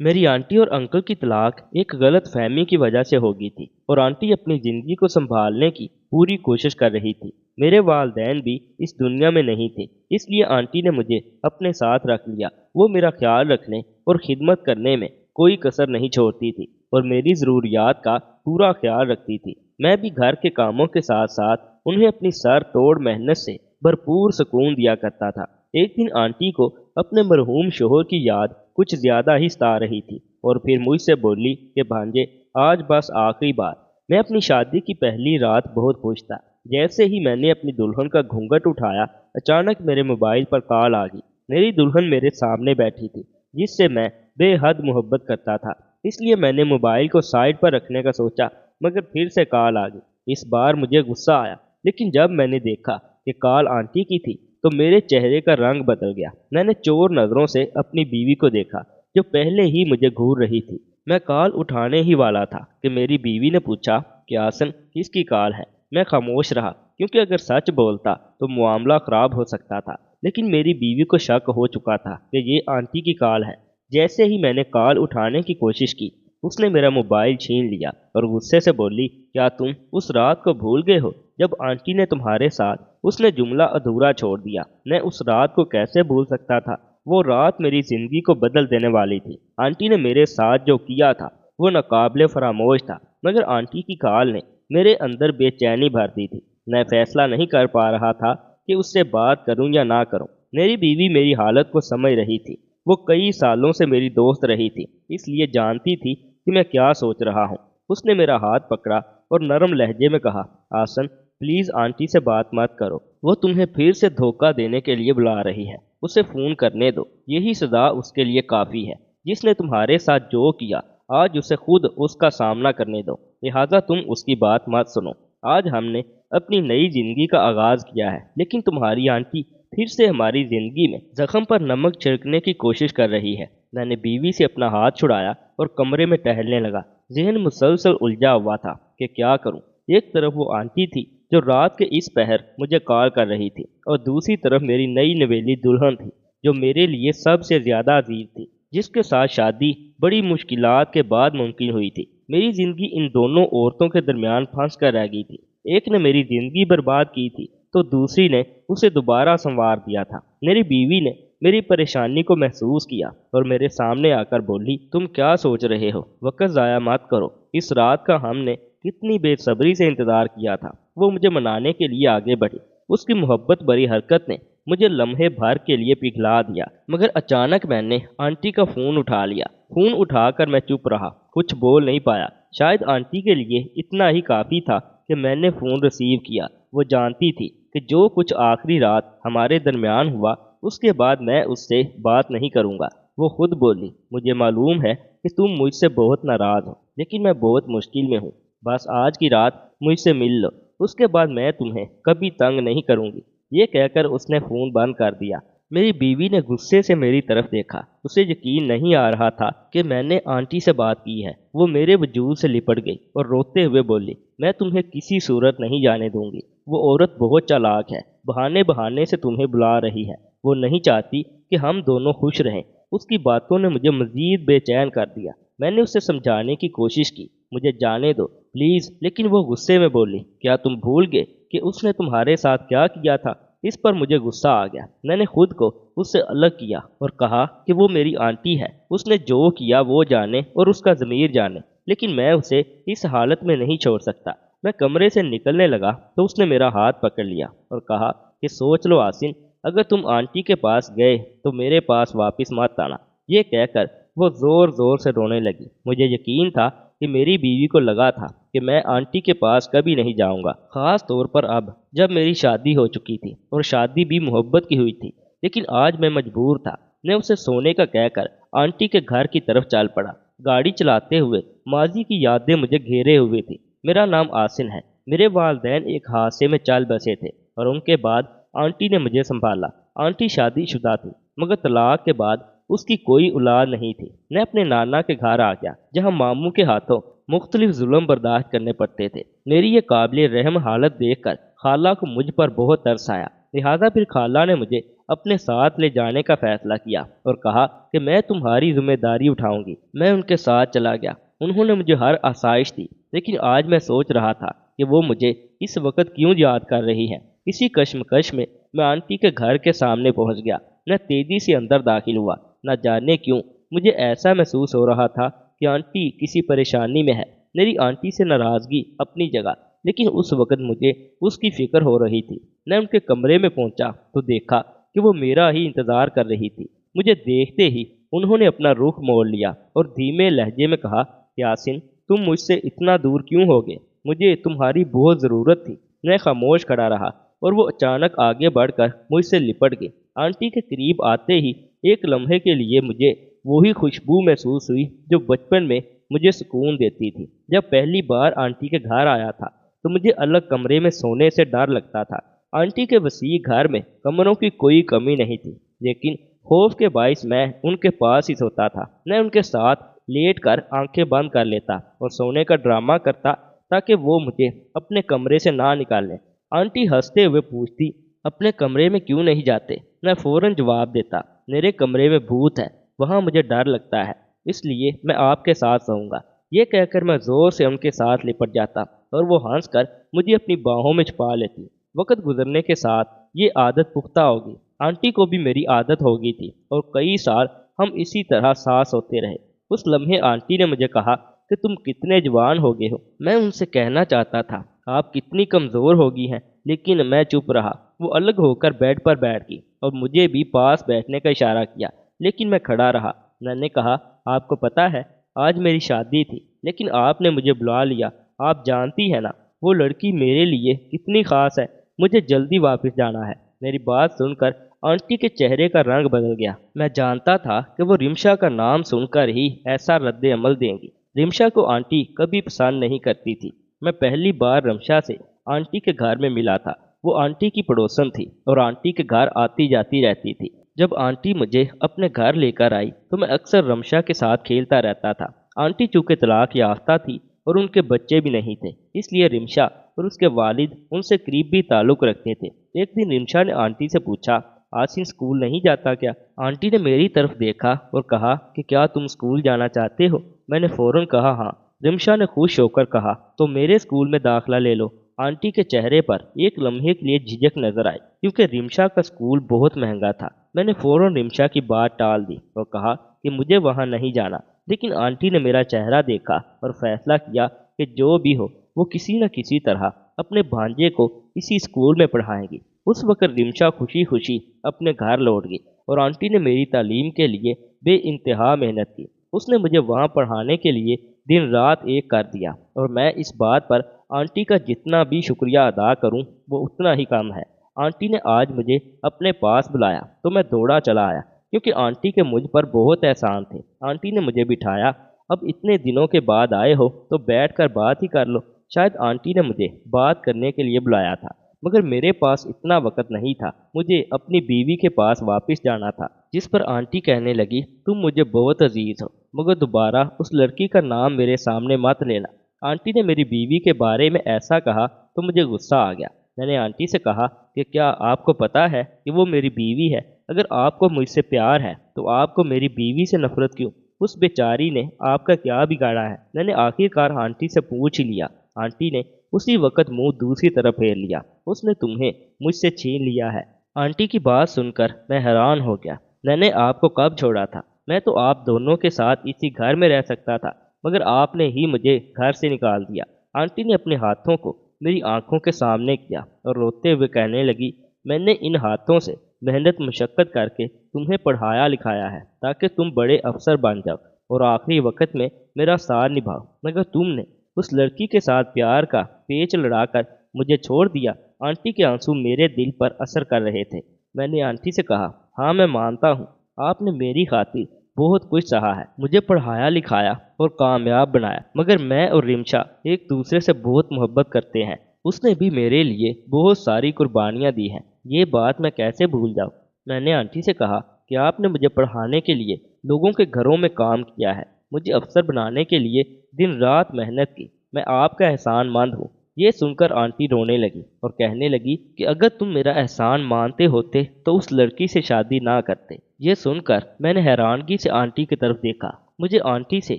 میری آنٹی اور انکل کی طلاق ایک غلط فہمی کی وجہ سے ہو گئی تھی اور آنٹی اپنی زندگی کو سنبھالنے کی پوری کوشش کر رہی تھی۔ میرے والدین بھی اس دنیا میں نہیں تھے، اس لیے آنٹی نے مجھے اپنے ساتھ رکھ لیا۔ وہ میرا خیال رکھنے اور خدمت کرنے میں کوئی کسر نہیں چھوڑتی تھی اور میری ضروریات کا پورا خیال رکھتی تھی۔ میں بھی گھر کے کاموں کے ساتھ ساتھ انہیں اپنی سر توڑ محنت سے بھرپور سکون دیا کرتا تھا۔ ایک دن آنٹی کو اپنے مرحوم شوہر کی یاد کچھ زیادہ ہی ستا رہی تھی اور پھر مجھ سے بولی کہ بھانجے، آج بس آخری بار۔ میں اپنی شادی کی پہلی رات بہت خوش تھا۔ جیسے ہی میں نے اپنی دلہن کا گھونگھٹ اٹھایا، اچانک میرے موبائل پر کال آ گئی۔ میری دلہن میرے سامنے بیٹھی تھی، جس سے میں بے حد محبت کرتا تھا، اس لیے میں نے موبائل کو سائڈ پر رکھنے کا سوچا، مگر پھر سے کال آ گئی۔ اس بار مجھے غصہ آیا، لیکن جب میں نے دیکھا کہ کال آنٹی کی تھی تو میرے چہرے کا رنگ بدل گیا۔ میں نے چور نظروں سے اپنی بیوی کو دیکھا، جو پہلے ہی مجھے گھور رہی تھی۔ میں کال اٹھانے ہی والا تھا کہ میری بیوی نے پوچھا کہ آسن، کس کی کال ہے؟ میں خاموش رہا، کیونکہ اگر سچ بولتا تو معاملہ خراب ہو سکتا تھا، لیکن میری بیوی کو شک ہو چکا تھا کہ یہ آنٹی کی کال ہے۔ جیسے ہی میں نے کال اٹھانے کی کوشش کی، اس نے میرا موبائل چھین لیا اور غصے سے بولی، کیا تم اس رات کو بھول گئے ہو جب آنٹی نے تمہارے ساتھ؟ اس نے جملہ ادھورا چھوڑ دیا۔ میں اس رات کو کیسے بھول سکتا تھا؟ وہ رات میری زندگی کو بدل دینے والی تھی۔ آنٹی نے میرے ساتھ جو کیا تھا وہ ناقابل فراموش تھا، مگر آنٹی کی کال نے میرے اندر بے چینی بھر دی تھی۔ میں فیصلہ نہیں کر پا رہا تھا کہ اس سے بات کروں یا نہ کروں۔ میری بیوی میری حالت کو سمجھ رہی تھی، وہ کئی سالوں سے میری دوست رہی تھی، اس لیے جانتی تھی کہ میں کیا سوچ رہا ہوں۔ اس نے میرا ہاتھ پکڑا اور نرم لہجے میں کہا، آسن پلیز آنٹی سے بات مت کرو، وہ تمہیں پھر سے دھوکہ دینے کے لیے بلا رہی ہے، اسے فون کرنے دو، یہی سزا اس کے لیے کافی ہے۔ جس نے تمہارے ساتھ جو کیا، آج اسے خود اس کا سامنا کرنے دو، لہٰذا تم اس کی بات مت سنو۔ آج ہم نے اپنی نئی زندگی کا آغاز کیا ہے، لیکن تمہاری آنٹی پھر سے ہماری زندگی میں زخم پر نمک چھڑکنے کی کوشش کر رہی ہے۔ میں نے بیوی سے اپنا ہاتھ چھڑایا اور کمرے میں ٹہلنے لگا۔ ذہن مسلسل الجھا ہوا تھا کہ کیا کروں۔ ایک طرف وہ آنٹی تھی جو رات کے اس پہر مجھے کال کر رہی تھی، اور دوسری طرف میری نئی نویلی دلہن تھی جو میرے لیے سب سے زیادہ عزیز تھی، جس کے ساتھ شادی بڑی مشکلات کے بعد ممکن ہوئی تھی۔ میری زندگی ان دونوں عورتوں کے درمیان پھنس کر رہ گئی تھی۔ ایک نے میری زندگی برباد کی تھی تو دوسری نے اسے دوبارہ سنوار دیا تھا۔ میری بیوی نے میری پریشانی کو محسوس کیا اور میرے سامنے آ کر بولی، تم کیا سوچ رہے ہو؟ وقت ضائع مت کرو، اس رات کا ہم نے کتنی بے صبری سے انتظار کیا تھا۔ وہ مجھے منانے کے لیے آگے بڑھی۔ اس کی محبت بھری حرکت نے مجھے لمحے بھر کے لیے پگھلا دیا، مگر اچانک میں نے آنٹی کا فون اٹھا لیا۔ فون اٹھا کر میں چپ رہا، کچھ بول نہیں پایا۔ شاید آنٹی کے لیے اتنا ہی کافی تھا کہ میں نے فون ریسیو کیا۔ وہ جانتی تھی کہ جو کچھ آخری رات ہمارے درمیان ہوا، اس کے بعد میں اس سے بات نہیں کروں گا۔ وہ خود بولی، مجھے معلوم ہے کہ تم مجھ سے بہت ناراض ہو، لیکن میں بہت مشکل میں ہوں، بس آج کی رات مجھ سے مل لو، اس کے بعد میں تمہیں کبھی تنگ نہیں کروں گی۔ یہ کہہ کر اس نے فون بند کر دیا۔ میری بیوی نے غصے سے میری طرف دیکھا۔ اسے یقین نہیں آ رہا تھا کہ میں نے آنٹی سے بات کی ہے۔ وہ میرے وجود سے لپٹ گئی اور روتے ہوئے بولی، میں تمہیں کسی صورت نہیں جانے دوں گی۔ وہ عورت بہت چالاک ہے، بہانے بہانے سے تمہیں بلا رہی ہے۔ وہ نہیں چاہتی کہ ہم دونوں خوش رہیں۔ اس کی باتوں نے مجھے مزید بے چین کر دیا۔ میں نے اسے سمجھانے کی کوشش کی، مجھے جانے دو پلیز، لیکن وہ غصے میں بولی، کیا تم بھول گئے کہ اس نے تمہارے ساتھ کیا کیا تھا؟ اس پر مجھے غصہ آ گیا۔ میں نے خود کو اس سے الگ کیا اور کہا کہ وہ میری آنٹی ہے، اس نے جو کیا وہ جانے اور اس کا ضمیر جانے، لیکن میں اسے اس حالت میں نہیں چھوڑ سکتا۔ میں کمرے سے نکلنے لگا تو اس نے میرا ہاتھ پکڑ لیا اور کہا کہ سوچ لو آسن، اگر تم آنٹی کے پاس گئے تو میرے پاس واپس مت آنا۔ یہ کہہ کر وہ زور زور سے رونے لگی۔ مجھے یقین تھا کہ میری بیوی کو لگا تھا کہ میں آنٹی کے پاس کبھی نہیں جاؤں گا، خاص طور پر اب جب میری شادی ہو چکی تھی اور شادی بھی محبت کی ہوئی تھی۔ لیکن آج میں مجبور تھا۔ میں اسے سونے کا کہہ کر آنٹی کے گھر کی طرف چل پڑا۔ گاڑی چلاتے ہوئے ماضی کی یادیں مجھے گھیرے ہوئے تھی۔ میرا نام آسن ہے۔ میرے والدین ایک حادثے میں چل بسے تھے اور ان کے بعد آنٹی نے مجھے سنبھالا۔ آنٹی شادی شدہ تھی، مگر طلاق کے بعد اس کی کوئی اولاد نہیں تھی۔ میں اپنے نانا کے گھر آ گیا، جہاں ماموں کے ہاتھوں مختلف ظلم برداشت کرنے پڑتے تھے۔ میری یہ قابل رحم حالت دیکھ کر خالہ کو مجھ پر بہت ترس آیا۔ لہٰذا پھر خالہ نے مجھے اپنے ساتھ لے جانے کا فیصلہ کیا اور کہا کہ میں تمہاری ذمہ داری اٹھاؤں گی۔ میں ان کے ساتھ چلا گیا۔ انہوں نے مجھے ہر آسائش دی، لیکن آج میں سوچ رہا تھا کہ وہ مجھے اس وقت کیوں یاد کر رہی ہے۔ اسی کشمکش میں آنٹی کے گھر کے سامنے پہنچ گیا۔ میں تیزی سے اندر داخل ہوا۔ نہ جانے کیوں مجھے ایسا محسوس ہو رہا تھا کہ آنٹی کسی پریشانی میں ہے۔ میری آنٹی سے ناراضگی اپنی جگہ، لیکن اس وقت مجھے اس کی فکر ہو رہی تھی۔ میں ان کے کمرے میں پہنچا تو دیکھا کہ وہ میرا ہی انتظار کر رہی تھی۔ مجھے دیکھتے ہی انہوں نے اپنا رخ موڑ لیا اور دھیمے لہجے میں کہا، یاسین تم مجھ سے اتنا دور کیوں ہو گئے؟ مجھے تمہاری بہت ضرورت تھی۔ میں خاموش کھڑا رہا اور وہ اچانک آگے بڑھ کر مجھ سے لپٹ گئی۔ آنٹی کے قریب آتے ہی ایک لمحے کے لیے مجھے وہی خوشبو محسوس ہوئی جو بچپن میں مجھے سکون دیتی تھی۔ جب پہلی بار آنٹی کے گھر آیا تھا تو مجھے الگ کمرے میں سونے سے ڈر لگتا تھا۔ آنٹی کے وسیع گھر میں کمروں کی کوئی کمی نہیں تھی، لیکن خوف کے باعث میں ان کے پاس ہی سوتا تھا۔ میں ان کے ساتھ لیٹ کر آنکھیں بند کر لیتا اور سونے کا ڈرامہ کرتا تاکہ وہ مجھے اپنے کمرے سے نہ نکالیں۔ آنٹی ہنستے ہوئے پوچھتی، اپنے کمرے میں کیوں نہیں جاتے؟ میں فوراً جواب دیتا، میرے کمرے میں بھوت ہے، وہاں مجھے ڈر لگتا ہے، اس لیے میں آپ کے ساتھ سوؤں گا۔ یہ کہہ کر میں زور سے ان کے ساتھ لپٹ جاتا اور وہ ہنس کر مجھے اپنی باہوں میں چھپا لیتی۔ وقت گزرنے کے ساتھ یہ عادت پختہ ہوگی۔ آنٹی کو بھی میری عادت ہو گئی تھی اور کئی سال ہم اسی طرح سانس ہوتے رہے۔ اس لمحے آنٹی نے مجھے کہا کہ تم کتنے جوان ہو گئے ہو۔ میں ان سے کہنا چاہتا تھا آپ کتنی کمزور ہو گئی ہیں، لیکن میں چپ رہا۔ وہ الگ ہو کر بیڈ پر بیٹھ گئی اور مجھے بھی پاس بیٹھنے کا اشارہ کیا، لیکن میں کھڑا رہا۔ میں نے کہا، آپ کو پتہ ہے آج میری شادی تھی، لیکن آپ نے مجھے بلا لیا۔ آپ جانتی ہے نا وہ لڑکی میرے لیے کتنی خاص ہے۔ مجھے جلدی واپس جانا ہے۔ میری بات سن کر آنٹی کے چہرے کا رنگ بدل گیا۔ میں جانتا تھا کہ وہ رمشا کا نام سن کر ہی ایسا رد عمل دیں گی۔ رمشا کو آنٹی کبھی پسند نہیں کرتی تھی۔ میں پہلی بار رمشا سے آنٹی کے گھر میں ملا تھا۔ وہ آنٹی کی پڑوسن تھی اور آنٹی کے گھر آتی جاتی رہتی تھی۔ جب آنٹی مجھے اپنے گھر لے کر آئی تو میں اکثر رمشا کے ساتھ کھیلتا رہتا تھا۔ آنٹی چونکہ طلاق یافتہ تھی اور ان کے بچے بھی نہیں تھے، اس لیے رمشا اور اس کے والد ان سے قریبی تعلق رکھتے تھے۔ ایک دن رمشا نے آنٹی سے پوچھا، آسین اسکول نہیں جاتا کیا؟ آنٹی نے میری طرف دیکھا اور کہا کہ کیا تم اسکول جانا چاہتے ہو؟ میں نے فوراً کہا ہاں۔ رمشا نے خوش ہو کر کہا، تو میرے اسکول میں داخلہ لے لو۔ آنٹی کے چہرے پر ایک لمحے کے لیے جھجک نظر آئی، کیونکہ رمشا کا اسکول بہت مہنگا تھا۔ میں نے فوراً رمشا کی بات ٹال دی اور کہا کہ مجھے وہاں نہیں جانا، لیکن آنٹی نے میرا چہرہ دیکھا اور فیصلہ کیا کہ جو بھی ہو وہ کسی نہ کسی طرح اپنے بھانجے کو اسی اسکول میں پڑھائیں گی۔ اس وقت رمشا خوشی خوشی اپنے گھر لوٹ گئی اور آنٹی نے میری تعلیم کے لیے بے انتہا محنت کی۔ اس نے مجھے وہاں پڑھانے کے لیے دن رات ایک کر دیا، اور میں اس بات پر آنٹی کا جتنا بھی شکریہ ادا کروں وہ اتنا ہی کم ہے۔ آنٹی نے آج مجھے اپنے پاس بلایا تو میں دوڑا چلا آیا، کیونکہ آنٹی کے مجھ پر بہت احسان تھے۔ آنٹی نے مجھے بٹھایا، اب اتنے دنوں کے بعد آئے ہو تو بیٹھ کر بات ہی کر لو۔ شاید آنٹی نے مجھے بات کرنے کے لیے بلایا تھا، مگر میرے پاس اتنا وقت نہیں تھا۔ مجھے اپنی بیوی کے پاس واپس جانا تھا، جس پر آنٹی کہنے لگی، تم مجھے بہت عزیز ہو، مگر دوبارہ اس لڑکی کا نام میرے سامنے مت لینا۔ آنٹی نے میری بیوی کے بارے میں ایسا کہا تو مجھے غصہ آ گیا۔ میں نے آنٹی سے کہا کہ کیا آپ کو پتہ ہے کہ وہ میری بیوی ہے؟ اگر آپ کو مجھ سے پیار ہے تو آپ کو میری بیوی سے نفرت کیوں؟ اس بیچاری نے آپ کا کیا بگاڑا ہے؟ میں نے آخر کار آنٹی سے پوچھ ہی لیا۔ آنٹی نے اسی وقت منہ دوسری طرف پھیر لیا، اس نے تمہیں مجھ سے چھین لیا ہے۔ آنٹی کی بات سن کر میں حیران ہو گیا۔ میں نے آپ کو کب چھوڑا تھا؟ میں تو آپ دونوں کے ساتھ اسی گھر میں رہ سکتا تھا، مگر آپ نے ہی مجھے گھر سے نکال دیا۔ آنٹی نے اپنے ہاتھوں کو میری آنکھوں کے سامنے کیا اور روتے ہوئے کہنے لگی، میں نے ان ہاتھوں سے محنت مشقت کر کے تمہیں پڑھایا لکھایا ہے تاکہ تم بڑے افسر بن جاؤ اور آخری وقت میں میرا ساتھ نبھاؤ، مگر تم نے اس لڑکی کے ساتھ پیار کا پیچ لڑا کر مجھے چھوڑ دیا۔ آنٹی کے آنسو میرے دل پر اثر کر رہے تھے۔ میں نے آنٹی سے کہا، ہاں میں مانتا ہوں آپ نے میری خاطر بہت کچھ سہا ہے، مجھے پڑھایا لکھایا اور کامیاب بنایا، مگر میں اور رمشا ایک دوسرے سے بہت محبت کرتے ہیں۔ اس نے بھی میرے لیے بہت ساری قربانیاں دی ہیں، یہ بات میں کیسے بھول جاؤں؟ میں نے آنٹی سے کہا کہ آپ نے مجھے پڑھانے کے لیے لوگوں کے گھروں میں کام کیا ہے، مجھے افسر بنانے کے لیے دن رات محنت کی، میں آپ کا احسان مند ہوں۔ یہ سن کر آنٹی رونے لگی اور کہنے لگی کہ اگر تم میرا احسان مانتے ہوتے تو اس لڑکی سے شادی نہ کرتے۔ یہ سن کر میں نے حیرانگی سے آنٹی کی طرف دیکھا۔ مجھے آنٹی سے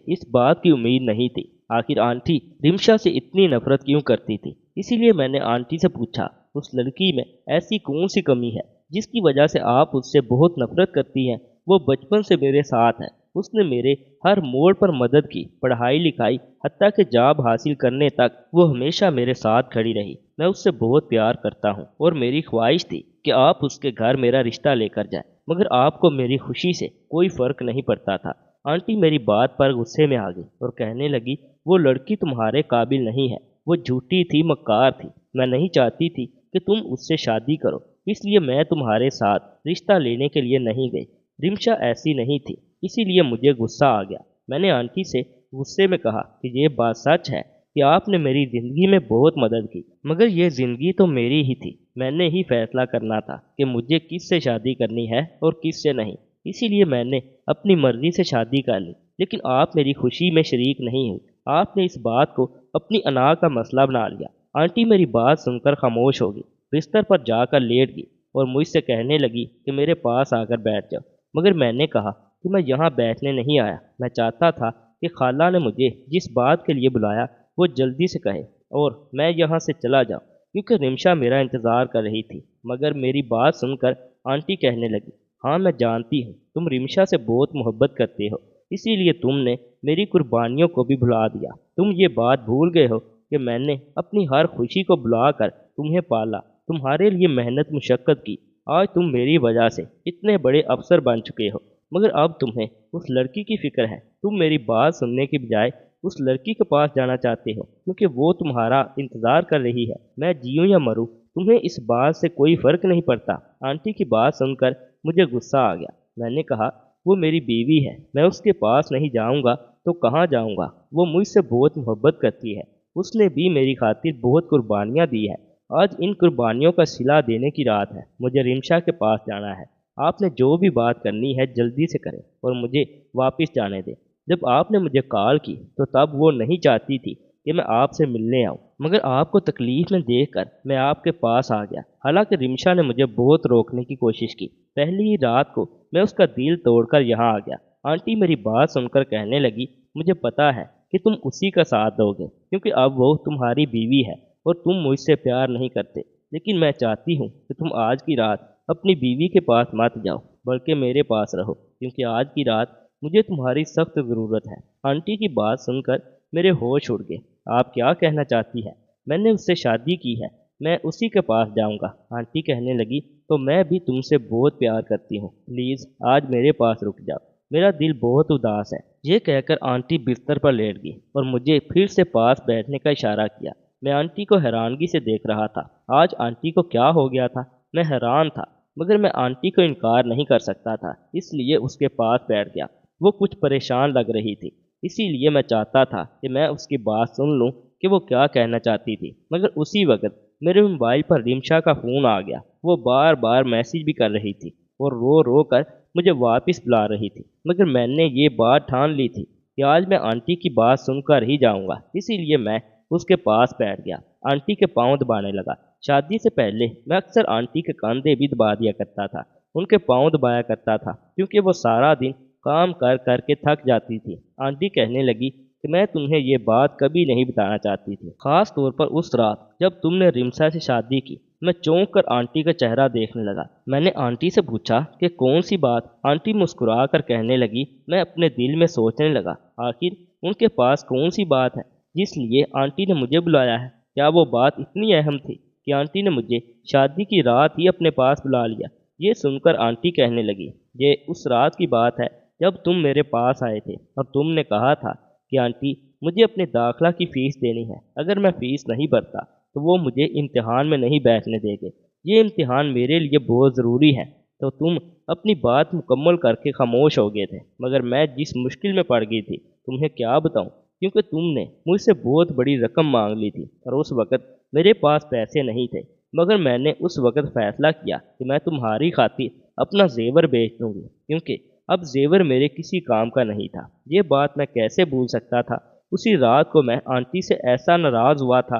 اس بات کی امید نہیں تھی۔ آخر آنٹی رمشا سے اتنی نفرت کیوں کرتی تھی؟ اسی لیے میں نے آنٹی سے پوچھا، اس لڑکی میں ایسی کون سی کمی ہے جس کی وجہ سے آپ اس سے بہت نفرت کرتی ہیں؟ وہ بچپن سے میرے ساتھ ہے، اس نے میرے ہر موڑ پر مدد کی، پڑھائی لکھائی حتیٰ کہ جاب حاصل کرنے تک وہ ہمیشہ میرے ساتھ کھڑی رہی۔ میں اس سے بہت پیار کرتا ہوں اور میری خواہش تھی کہ آپ اس کے گھر میرا رشتہ لے کر جائیں، مگر آپ کو میری خوشی سے کوئی فرق نہیں پڑتا تھا۔ آنٹی میری بات پر غصے میں آ گئی اور کہنے لگی، وہ لڑکی تمہارے قابل نہیں ہے، وہ جھوٹی تھی، مکار تھی۔ میں نہیں چاہتی تھی کہ تم اس سے شادی کرو، اس لیے میں تمہارے ساتھ رشتہ لینے کے لیے نہیں گئی۔ رمشا ایسی نہیں تھی، اسی لیے مجھے غصہ آ گیا۔ میں نے آنٹی سے غصے میں کہا کہ یہ بات سچ ہے کہ آپ نے میری زندگی میں بہت مدد کی، مگر یہ زندگی تو میری ہی تھی۔ میں نے ہی فیصلہ کرنا تھا کہ مجھے کس سے شادی کرنی ہے اور کس سے نہیں، اسی لیے میں نے اپنی مرضی سے شادی کر لی۔ لیکن آپ میری خوشی میں شریک نہیں ہوئی، آپ نے اس بات کو اپنی انا کا مسئلہ بنا لیا۔ آنٹی میری بات سن کر خاموش ہو گئی، بستر پر جا کر لیٹ گئی اور مجھ سے کہنے لگی کہ میرے پاس آ کر بیٹھ جاؤ، مگر میں نے کہا کہ میں یہاں بیٹھنے نہیں آیا۔ میں چاہتا تھا کہ خالہ نے مجھے جس بات کے لیے بلایا وہ جلدی سے کہے اور میں یہاں سے چلا جاؤں، کیونکہ رمشا میرا انتظار کر رہی تھی۔ مگر میری بات سن کر آنٹی کہنے لگی، ہاں میں جانتی ہوں تم رمشا سے بہت محبت کرتے ہو، اسی لیے تم نے میری قربانیوں کو بھی بھلا دیا۔ تم یہ بات بھول گئے ہو کہ میں نے اپنی ہر خوشی کو بلا کر تمہیں پالا، تمہارے لیے محنت مشقت کی۔ آج تم میری وجہ سے اتنے بڑے افسر بن چکے ہو، مگر اب تمہیں اس لڑکی کی فکر ہے۔ تم میری بات سننے کی بجائے اس لڑکی کے پاس جانا چاہتے ہو کیونکہ وہ تمہارا انتظار کر رہی ہے۔ میں جیوں یا مروں تمہیں اس بات سے کوئی فرق نہیں پڑتا۔ آنٹی کی بات سن کر مجھے غصہ آ گیا۔ میں نے کہا، وہ میری بیوی ہے، میں اس کے پاس نہیں جاؤں گا تو کہاں جاؤں گا؟ وہ مجھ سے بہت محبت کرتی ہے، اس نے بھی میری خاطر بہت قربانیاں دی ہے۔ آج ان قربانیوں کا صلہ دینے کی رات ہے، مجھے رمشا کے پاس جانا ہے۔ آپ نے جو بھی بات کرنی ہے جلدی سے کریں اور مجھے واپس جانے دیں۔ جب آپ نے مجھے کال کی تو تب وہ نہیں چاہتی تھی کہ میں آپ سے ملنے آؤں، مگر آپ کو تکلیف میں دیکھ کر میں آپ کے پاس آ گیا۔ حالانکہ رمشا نے مجھے بہت روکنے کی کوشش کی، پہلی ہی رات کو میں اس کا دل توڑ کر یہاں آ گیا۔ آنٹی میری بات سن کر کہنے لگی، مجھے پتا ہے کہ تم اسی کا ساتھ دو گے کیونکہ اب وہ تمہاری بیوی ہے اور تم مجھ سے پیار نہیں کرتے، لیکن میں چاہتی ہوں کہ تم آج کی رات اپنی بیوی کے پاس مت جاؤ بلکہ میرے پاس رہو، کیونکہ آج کی رات مجھے تمہاری سخت ضرورت ہے۔ آنٹی کی بات سن کر میرے ہوش اڑ گئے۔ آپ کیا کہنا چاہتی ہے؟ میں نے اس سے شادی کی ہے، میں اسی کے پاس جاؤں گا۔ آنٹی کہنے لگی، تو میں بھی تم سے بہت پیار کرتی ہوں، پلیز آج میرے پاس رک جاؤ، میرا دل بہت اداس ہے۔ یہ کہہ کر آنٹی بستر پر لیٹ گئی اور مجھے پھر سے پاس بیٹھنے کا اشارہ کیا۔ میں آنٹی کو حیرانگی سے دیکھ رہا تھا۔ آج آنٹی کو کیا ہو گیا تھا؟ میں حیران تھا، مگر میں آنٹی کو انکار نہیں کر سکتا تھا، اس لیے اس کے پاس بیٹھ گیا۔ وہ کچھ پریشان لگ رہی تھی، اسی لیے میں چاہتا تھا کہ میں اس کی بات سن لوں کہ وہ کیا کہنا چاہتی تھی، مگر اسی وقت میرے موبائل پر رمشا کا فون آ گیا۔ وہ بار بار میسیج بھی کر رہی تھی اور رو رو کر مجھے واپس بلا رہی تھی، مگر میں نے یہ بات ٹھان لی تھی کہ آج میں آنٹی کی بات سن کر ہی جاؤں گا، اسی لیے میں اس کے پاس بیٹھ گیا، آنٹی کے پاؤں دبانے لگا۔ شادی سے پہلے میں اکثر آنٹی کے کاندھے بھی دبا دیا کرتا تھا، ان کے پاؤں دبایا کرتا تھا کیونکہ وہ سارا دن کام کر کر کے تھک جاتی تھی۔ آنٹی کہنے لگی کہ میں تمہیں یہ بات کبھی نہیں بتانا چاہتی تھی، خاص طور پر اس رات جب تم نے رمشا سے شادی کی۔ میں چونک کر آنٹی کا چہرہ دیکھنے لگا۔ میں نے آنٹی سے پوچھا کہ کون سی بات؟ آنٹی مسکرا کر کہنے لگی، میں اپنے دل میں سوچنے لگا، آخر ان کے پاس کون سی بات ہے جس لیے آنٹی نے مجھے بلایا ہے؟ کیا وہ بات اتنی اہم تھی کہ آنٹی نے مجھے شادی کی رات ہی اپنے پاس بلا لیا؟ یہ سن کر آنٹی کہنے لگی، یہ اس رات کی بات ہے جب تم میرے پاس آئے تھے اور تم نے کہا تھا کہ آنٹی مجھے اپنے داخلہ کی فیس دینی ہے، اگر میں فیس نہیں بھرتا تو وہ مجھے امتحان میں نہیں بیٹھنے دیں گے، یہ امتحان میرے لیے بہت ضروری ہے۔ تو تم اپنی بات مکمل کر کے خاموش ہو گئے تھے، مگر میں جس مشکل میں پڑ گئی تھی تمہیں کیا بتاؤں، کیونکہ تم نے مجھ سے بہت بڑی رقم مانگ لی تھی اور اس وقت میرے پاس پیسے نہیں تھے، مگر میں نے اس وقت فیصلہ کیا کہ میں تمہاری خاطر اپنا زیور بیچ دوں گی، کیونکہ اب زیور میرے کسی کام کا نہیں تھا۔ یہ بات میں کیسے بھول سکتا تھا؟ اسی رات کو میں آنٹی سے ایسا ناراض ہوا تھا